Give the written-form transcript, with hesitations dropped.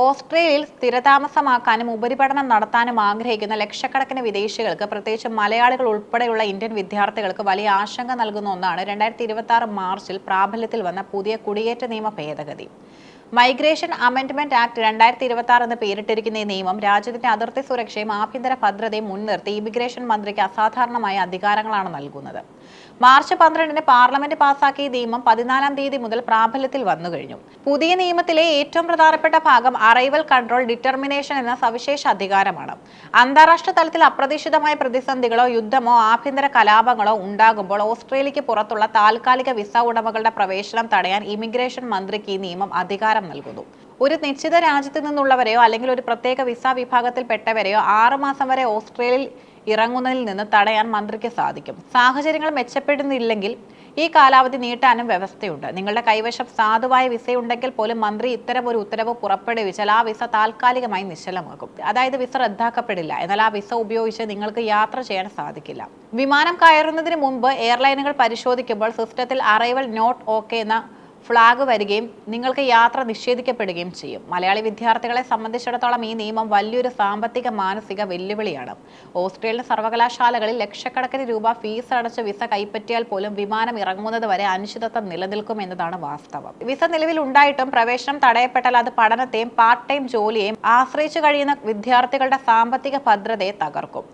ഓസ്ട്രേലിയയിൽ സ്ഥിരതാമസമാക്കാനും ഉപരിപഠനം നടത്താനും ആഗ്രഹിക്കുന്ന ലക്ഷക്കണക്കിന് വിദേശികൾക്ക്, പ്രത്യേകിച്ച് മലയാളികൾ ഉൾപ്പെടെയുള്ള ഇന്ത്യൻ വിദ്യാർത്ഥികൾക്ക് വലിയ ആശങ്ക നൽകുന്ന ഒന്നാണ് 2026 മാർച്ചിൽ പ്രാബല്യത്തിൽ വന്ന പുതിയ കുടിയേറ്റ നിയമ ഭേദഗതി. മൈഗ്രേഷൻ അമെൻഡ്മെന്റ് ആക്ട് 2026 എന്ന് പേരിട്ടിരിക്കുന്ന ഈ നിയമം രാജ്യത്തിന്റെ അതിർത്തി സുരക്ഷയും ആഭ്യന്തര ഭദ്രതയും മുൻനിർത്തി ഇമിഗ്രേഷൻ മന്ത്രിക്ക് അസാധാരണമായ അധികാരങ്ങളാണ് നൽകുന്നത്. മാർച്ച് 12-ന് പാർലമെന്റ് പാസാക്കിയ നിയമം 14-ാം തീയതി മുതൽ പ്രാബല്യത്തിൽ വന്നുകഴിഞ്ഞു. പുതിയ നിയമത്തിലെ ഏറ്റവും പ്രധാനപ്പെട്ട ഭാഗം അറൈവൽ കൺട്രോൾ ഡിറ്റർമിനേഷൻ എന്ന സവിശേഷ അധികാരമാണ്. അന്താരാഷ്ട്ര തലത്തിൽ അപ്രതീക്ഷിതമായ പ്രതിസന്ധികളോ യുദ്ധമോ ആഭ്യന്തര കലാപങ്ങളോ ഉണ്ടാകുമ്പോൾ ഓസ്ട്രേലിയക്ക് പുറത്തുള്ള താൽക്കാലിക വിസ ഉടമകളുടെ പ്രവേശനം തടയാൻ ഇമിഗ്രേഷൻ മന്ത്രിക്ക് ഈ നിയമം അധികാരം നൽകുന്നു. ഒരു നിശ്ചിത രാജ്യത്തു നിന്നുള്ളവരെയോ അല്ലെങ്കിൽ ഒരു പ്രത്യേക വിസ വിഭാഗത്തിൽപ്പെട്ടവരെയോ 6 മാസം വരെ ഓസ്ട്രേലിയയിൽ ഇറങ്ങുന്നതിൽ നിന്ന് തടയാൻ മന്ത്രിക്ക് സാധിക്കും. സാഹചര്യങ്ങൾ മെച്ചപ്പെടുന്നില്ലെങ്കിൽ ഈ കാലാവധി നീട്ടാനും വ്യവസ്ഥയുണ്ട്. നിങ്ങളുടെ കൈവശം സാധുവായ വിസയുണ്ടെങ്കിൽ പോലും മന്ത്രി ഇത്തരം ഒരു ഉത്തരവ് പുറപ്പെടുവിച്ചാൽ ആ വിസ താൽക്കാലികമായി നിശ്ചലമാകും. അതായത് വിസ റദ്ദാക്കപ്പെടില്ല, എന്നാൽ ആ വിസ ഉപയോഗിച്ച് നിങ്ങൾക്ക് യാത്ര ചെയ്യാൻ സാധിക്കില്ല. വിമാനം കയറുന്നതിന് മുമ്പ് എയർലൈനുകൾ പരിശോധിക്കുമ്പോൾ സിസ്റ്റത്തിൽ അറൈവൽ നോട്ട് ഓക്കെ എന്ന ഫ്ലാഗ് വരികയും നിങ്ങൾക്ക് യാത്ര നിഷേധിക്കപ്പെടുകയും ചെയ്യും. മലയാളി വിദ്യാർത്ഥികളെ സംബന്ധിച്ചിടത്തോളം ഈ നിയമം വലിയൊരു സാമ്പത്തിക മാനസിക വെല്ലുവിളിയാണ്. ഓസ്ട്രേലിയൻ സർവകലാശാലകളിൽ ലക്ഷക്കണക്കിന് രൂപ ഫീസ് അടച്ച് വിസ കൈപ്പറ്റിയാൽ പോലും വിമാനം ഇറങ്ങുന്നത് വരെ അനിശ്ചിതത്വം നിലനിൽക്കും എന്നതാണ് വാസ്തവം. വിസ നിലവിൽ ഉണ്ടായിട്ടും പ്രവേശനം തടയപ്പെട്ടാൽ അത് പഠനത്തെയും പാർട്ട് ടൈം ജോലിയെയും ആശ്രയിച്ചു കഴിയുന്ന വിദ്യാർത്ഥികളുടെ സാമ്പത്തിക ഭദ്രതയെ തകർക്കും.